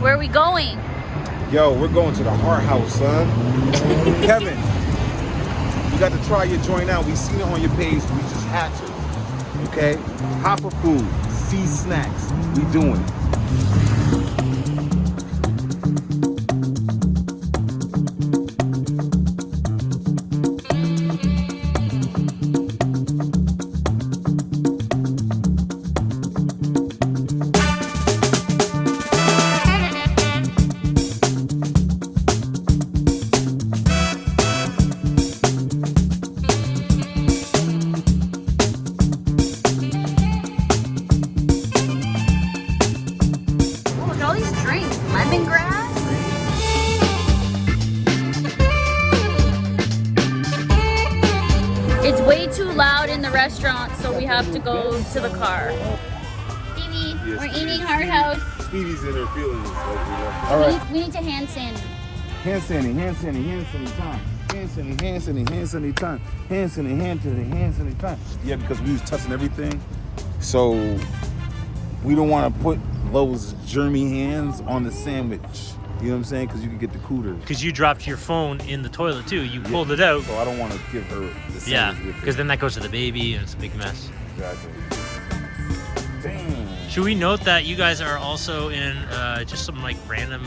Where are we going? Yo, we're going to the Hart House, son. Kevin, you got to try your joint out. We seen it on your page. We just had to. Okay? Hopper Food, C-Snacks. We doing it. It's way too loud in the restaurant, so we have to go to the car. Stevie, Yes, we're eating Hart House. Stevie's in her feelings. All right. We need to hand sandy. Hand sandy, hand sandy, hand sandy time. Hand sandy, hand sandy, hand sandy time. Hand sandy, hand sandy, hand sandy time. Yeah, because we was touching everything. So we don't want to put those germy hands on the sandwich. You know what I'm saying? Because you can get the cooters. Because you dropped your phone in the toilet too. You pulled it out. So I don't want to give her the sandwich. Yeah, because then that goes to the baby and it's a big mess. Exactly. Damn. Should we note that you guys are also in just some like random,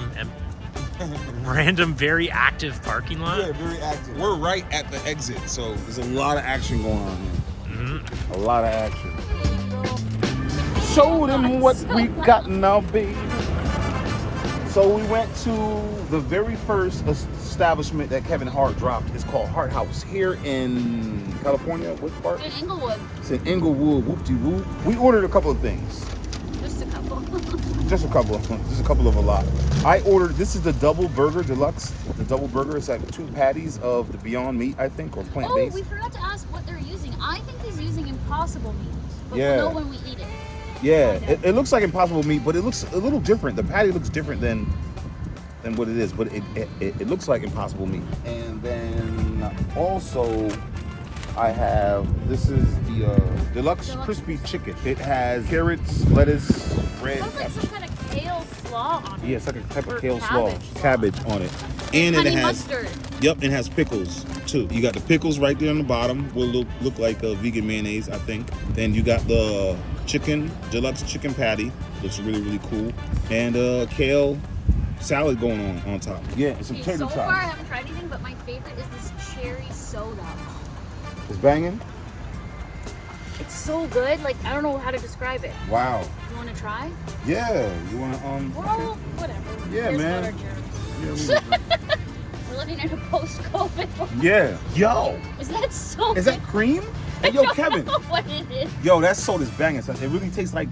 very active parking lot? Yeah, very active. We're right at the exit, so there's a lot of action going on here. Mm-hmm. A lot of action. Show them what we got now, baby. So we went to the very first establishment that Kevin Hart dropped. It's called Hart House here in California. What part? In Inglewood. It's in Inglewood. Whoop-de-whoop. We ordered a couple of things. Just a couple. Just a couple of a lot. I ordered, this is the double burger deluxe. The double burger, it's like 2 patties of the Beyond Meat, I think, or plant-based. Oh, we forgot to ask what they're using. I think he's using Impossible meat. But Yeah. we'll know when we eat it. Yeah, it looks like Impossible Meat, but it looks a little different. The patty looks different than what it is, but it looks like Impossible Meat. And then also I have, this is the Deluxe Crispy Chicken. It has carrots, lettuce, red It sounds like some kind of kale slaw on it. yeah, it's like a type Or of kale slaw. cabbage On it. And Honey it has mustard. Yep, it has pickles too. You got the pickles right there on the bottom. Will look like a vegan mayonnaise, I think. Then you got the chicken, deluxe chicken patty. Looks really, really cool. And kale salad going on top. Yeah, and some Okay, tater so far I tots. haven't tried anything, but my favorite is this cherry soda. It's banging. It's so good. Like, I don't know how to describe it. Wow. You want to try? Yeah. You wanna Well, whatever. Yeah, Here's man. what our Jared- Yeah, We're living in a post-COVID world. yeah. Yo. Is that so Is that cream? Hey, yo, Kevin. I don't know what it is. Yo, that soda's banging. Son. It really tastes like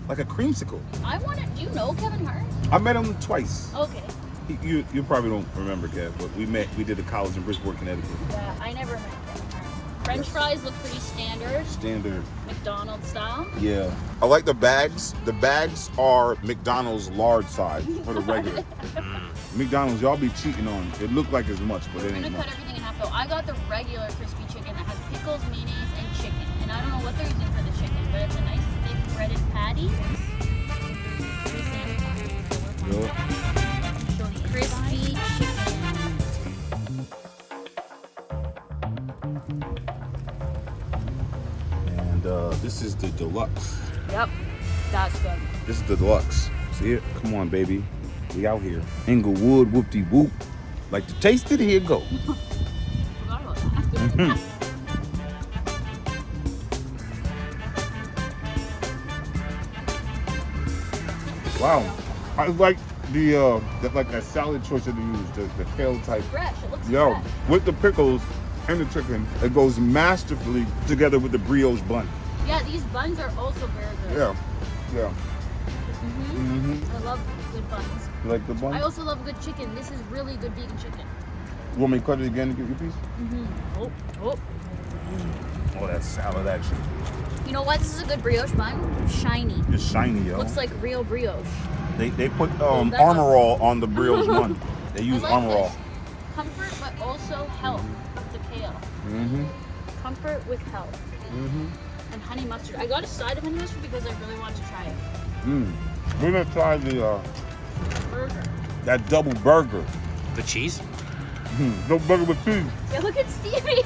a creamsicle. I want to. Do you know Kevin Hart? I met him twice. Okay. You probably don't remember, Kev, but we did a college in Bridgeport, Connecticut. Yeah, I never met Kevin Hart. French fries look pretty standard. Standard. McDonald's style. Yeah. I like the bags. The bags are McDonald's large size for the regular. McDonald's, y'all be cheating on it. It looked like as much, but it I'm ain't gonna cut much. everything in half though. I got the regular crispy chicken that has pickles, mayonnaise, and chicken. And I don't know what they're using for the chicken, but it's a nice thick breaded patty. Crispy chicken. And this is the deluxe. Yep, that's good. This is the deluxe. See it? Come on, baby. We out here. Inglewood, whoop-de-whoop. Like to taste it? Here you go. Forgot about that. Wow. I like that salad choice that they use, the kale type. Fresh. It looks Yo, fresh. with the pickles and the chicken, it goes masterfully together with the brioche bun. Yeah, these buns are also very good. Yeah, yeah. I love good buns. You like the bun? I also love good chicken. This is really good vegan chicken. You want me to cut it again to get your piece? Oh. Oh, that salad action. You know what? This is a good brioche bun. Shiny. It's shiny, yo. Looks like real brioche. They put that Armor All on the brioche bun. They use I like Armor All. this. Comfort, but also health. The kale. Comfort with health. And honey mustard. I got a side of honey mustard because I really wanted to try it. We're gonna try the Burger. that double burger. The cheese? Double burger with cheese. Yeah, look at Stevie.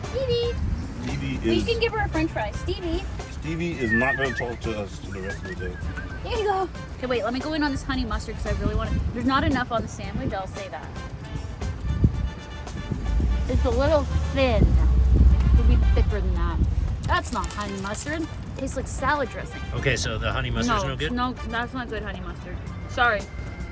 Stevie. Stevie We is can give her a French fry. Stevie. Stevie is not gonna talk to us for the rest of the day. There you go. Okay, wait. Let me go in on this honey mustard because I really want to. There's not enough on the sandwich. I'll say that. It's a little thin. It could be thicker than that. That's not honey mustard. It tastes like salad dressing. Okay, so the honey mustard's no good? No, that's not good honey mustard. Sorry. It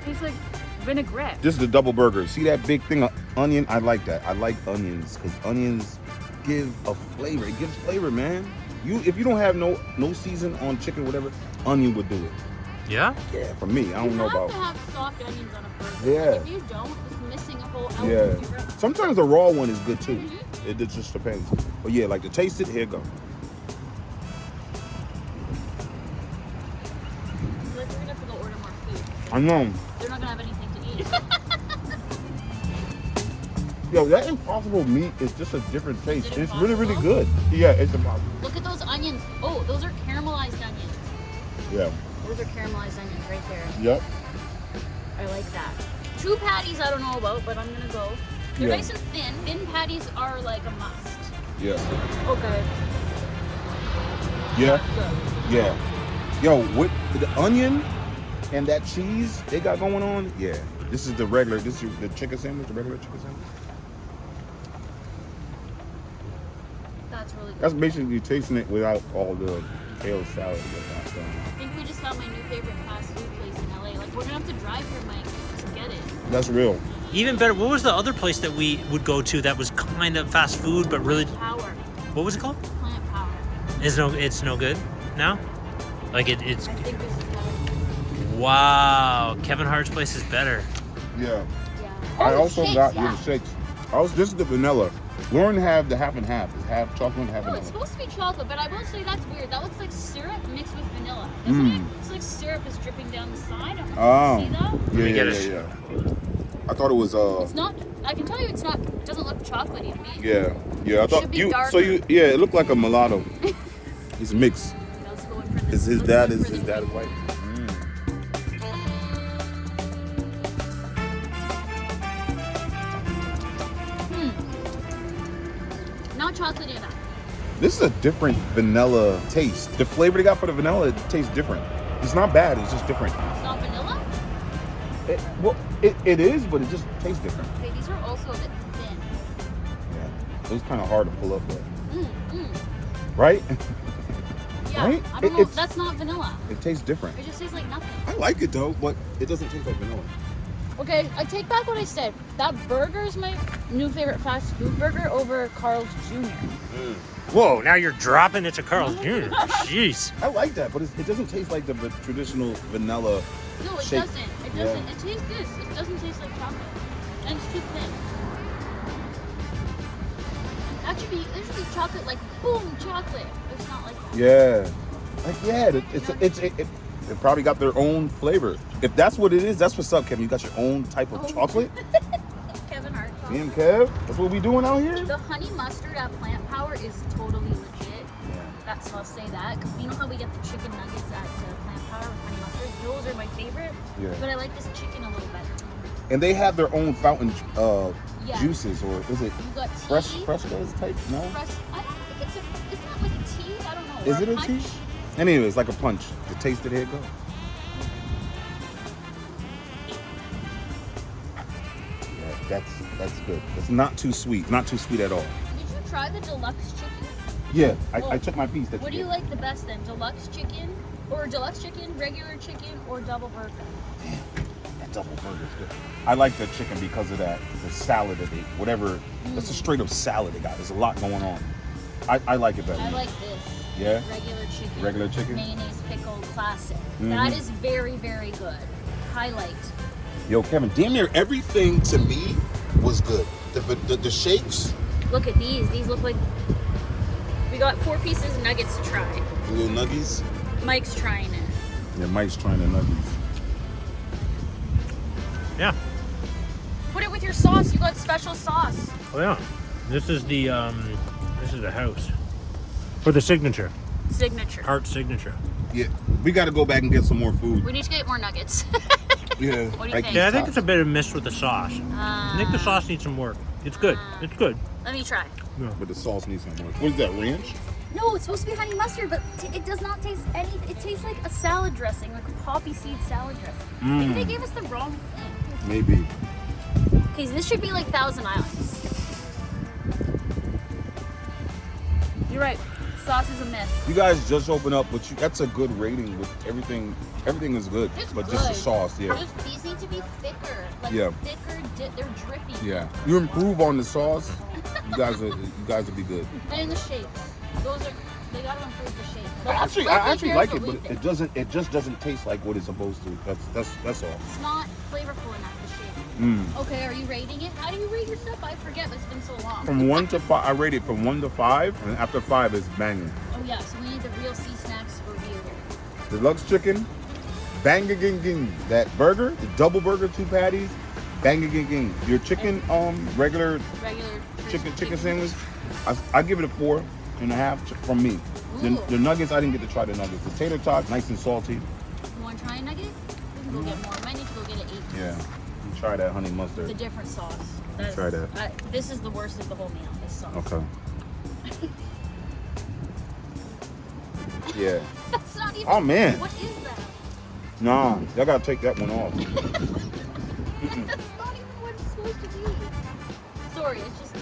tastes like vinaigrette. This is the double burger. See that big thing of onion? I like that. I like onions because onions give a flavor. It gives flavor, man. If you don't have no season on chicken, whatever, onion would do it. Yeah? Yeah, for me. I don't know about. You have to have soft onions on a burger. Yeah. Like if you don't, it's missing a whole element. Yeah. Sometimes the raw one is good too. It just depends. But yeah, like to taste it, here you go. Like we're gonna have to go order more food. I know. They're not gonna have anything to eat. Yo, that Impossible meat is just a different taste. Is it It's really, really Impossible? good. Yeah, it's Impossible. Look at those onions. Oh, those are caramelized onions. Yeah. Those are caramelized onions right there. Yep. I like that. 2 patties I don't know about, but I'm gonna go. They're Yeah. nice and thin. Thin patties are like a must. Yeah. Okay. Yeah. Good. Yeah. Yo, with the onion and that cheese they got going on, yeah. This is the chicken sandwich, the regular chicken sandwich. That's really good. That's basically tasting it without all the kale salad and that stuff. I think we just found my new favorite fast food place in LA. Like we're gonna have to drive here, Mike, to get it. That's real. Even better, what was the other place that we would go to that was kind of fast food but really... Power. What was it called? Plant Power. It's no good now? Like it's... I think this is better. Wow, Kevin Hart's place is better. Yeah. Yeah. I Oh, also shakes, got yeah. the shakes. This is the vanilla. Lauren have the half and half. It's half chocolate and half No, vanilla. it's supposed to be chocolate, but I will say that's weird. That looks like syrup mixed with vanilla, doesn't it? It's like syrup is dripping down the side. I don't know if you see that? Yeah, me get yeah. I thought it was It's not. I can tell you, it's not. It doesn't look chocolatey to me. yeah. I thought should be you. darker. So you, yeah, it looked like a mulatto. It's mixed. Let's go in for this. His Let's dad go in is for his the dad is meat. white. Not chocolatey enough. This is a different vanilla taste. The flavor they got for the vanilla, it tastes different. It's not bad. It's just different. It's not vanilla. It is, but it just tastes different. Okay, these are also a bit thin. Yeah, it was kind of hard to pull up, but Mm. right? Yeah, Right? I don't know. It's- That's not vanilla. It tastes different. It just tastes like nothing. I like it though, but it doesn't taste like vanilla. Okay, I take back what I said. That burger is my new favorite fast food burger over Carl's Jr. Whoa, now you're dropping it to Carl's Jr. Jeez. I like that, but it doesn't taste like the traditional vanilla. No, it shake. doesn't. It Yeah. doesn't. It tastes this. It doesn't taste like chocolate. And it's too thin. There should be chocolate, like boom, chocolate. It's not like that. Yeah, like yeah, it probably got their own flavor. If that's what it is, that's what's up, Kevin. You got your own type of Oh. chocolate. Kevin Hart See chocolate. him, Kev? That's what we doing out here. The honey mustard at Plant Power is totally legit. That's I'll say that. Because you know how we get the chicken nuggets at Plant Power with honey mustard? Those are my favorite. Yeah. But I like this chicken a little better. And they have their own fountain Yeah. juices, or is it You got tea. frescas type? No. I don't think it's not like a tea. I don't know. Is or it a punch. tea? Anyway, it's like a punch. The taste it, here it go. Yeah, that's good. It's not too sweet. Not too sweet at all. Did you try the deluxe chicken? Yeah, I took my piece. That What do you you like the best then? Deluxe chicken, regular chicken, or double burger? That double burger is good. I like the chicken because of that. The salad that they, whatever. It's a straight up salad they got. There's a lot going on. I like it better. I like this. Yeah? Regular chicken. Regular chicken? Mayonnaise, pickle, classic. That is very, very good. Highlight. Yo, Kevin, damn near everything to me was good. The shakes, Look at these. These look like... We got 4 pieces of nuggets to try. the little nuggies. Mike's trying it. Yeah, Mike's trying the nuggies. Yeah. Put it with your sauce. You got special sauce. Oh yeah. This is the house. For the signature. Signature. Hart signature. Yeah, we got to go back and get some more food. We need to get more nuggets. Yeah. What do you think? Yeah, I think it's a bit of a miss with the sauce. I think the sauce needs some work. It's good. It's good. Let me try. Yeah. But the sauce needs some work. What is that, ranch? No, it's supposed to be honey mustard, but it does not taste any. It tastes like a salad dressing, like a poppy seed salad dressing. Maybe they gave us the wrong thing. Maybe. Okay, so this should be like Thousand Islands. You're right. Sauce is a miss. You guys just open up, but that's a good rating with everything. Everything is good, It's but good. just the sauce, yeah. These need to be thicker. Like Yeah. thicker, they're drippy. Yeah. You improve on the sauce, you guys will be good. And the shape. They gotta improve the shape. I actually like it, but it just doesn't taste like what it's supposed to. That's all. It's not flavorful enough, the shape. Okay, are you rating it? How do you rate your stuff? I forget, but it's been so long. From 1 to 5, I rate it from 1 to 5, and after 5 is banging. Oh yeah, so we need the real C-Snacks review. Deluxe chicken, bang-a-ging-ging. That burger, the double burger, 2 patties, bang-a-ging-ging. Your chicken, regular Regular chicken sandwich, I give it a 4.5 from me. The nuggets, I didn't get to try the nuggets. The tater tots, nice and salty. You want to try a nugget? We can go get more. We might need to go get an 8. Yeah, you try that honey It's a mustard. different sauce. Try that. This is the worst of the whole meal, this sauce. Okay. Yeah. That's not even... Oh, man. What is that? Nah, y'all gotta take that one off. That's not even what it's supposed to be. Sorry, it's just...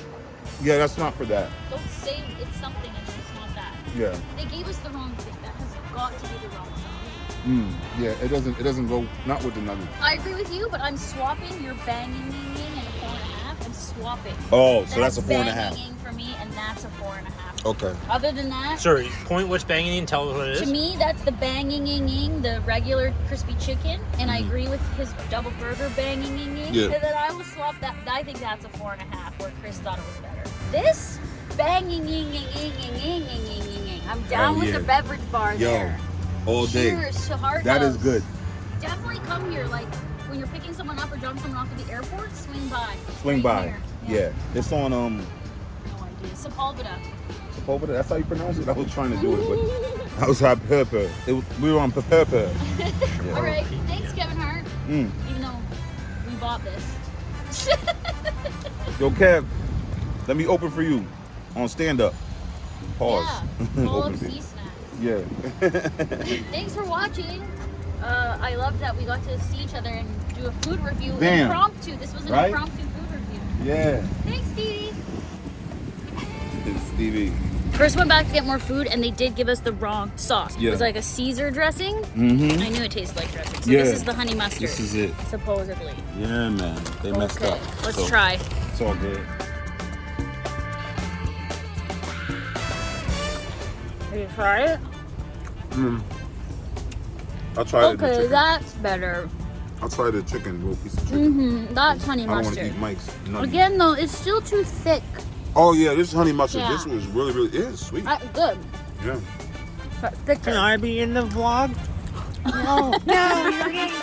Yeah, that's not for that. Don't say it's something and it's not that. Yeah. They gave us the wrong thing. That has got to be the wrong sauce. Yeah, it doesn't go, not with the nuggets. I agree with you, but I'm swapping your banging and a 4.5. I'm swapping. Oh, so that's a 4.5. Banging for me, and that's a 4.5. Okay. Other than that, Sorry, point what's banging and tell us what it is. to me, that's the banging the regular crispy chicken, and I agree with his double burger banging Yeah. And then I will swap that. I think that's a 4.5, where Chris thought it was better. This banging I'm down with the beverage bar there. All day. Cheers to Hart That House. is good. Definitely come here, like when you're picking someone up or dropping someone off at the airport. Swing by. Swing Right by. here. Yeah. It's on No idea. Sepulveda. over there. That's how you pronounce it. I was trying to do it, but I was on purpose. We were on purpose. Yeah. All right. Thanks, Kevin Hart. Even though we bought this. Yo, Kev, let me open for you on stand up. Pause. Yeah. All Open of for you. C-Snacks. Yeah. Thanks for watching. I love that we got to see each other and do a food review Damn. impromptu. This was an Right? impromptu food review. Yeah. Thanks, Stevie. It's Stevie. First went back to get more food, and they did give us the wrong sauce. Yeah. It was like a Caesar dressing. Mm-hmm. I knew it tasted like dressing. So Yeah. this is the honey mustard. This is it. Supposedly. Yeah, man. They messed Okay, up. let's So, try. It's all good. Will you try it? I'll try the Okay, chicken. that's better. I'll try the chicken, little piece of chicken. That's honey I don't want to mustard. eat Mike's nuggets. Again, though, it's still too thick. Oh yeah, this is honey mustard. Yeah. This was really, it is sweet. Good. Yeah. But thicker. Can I be in the vlog? No, you're getting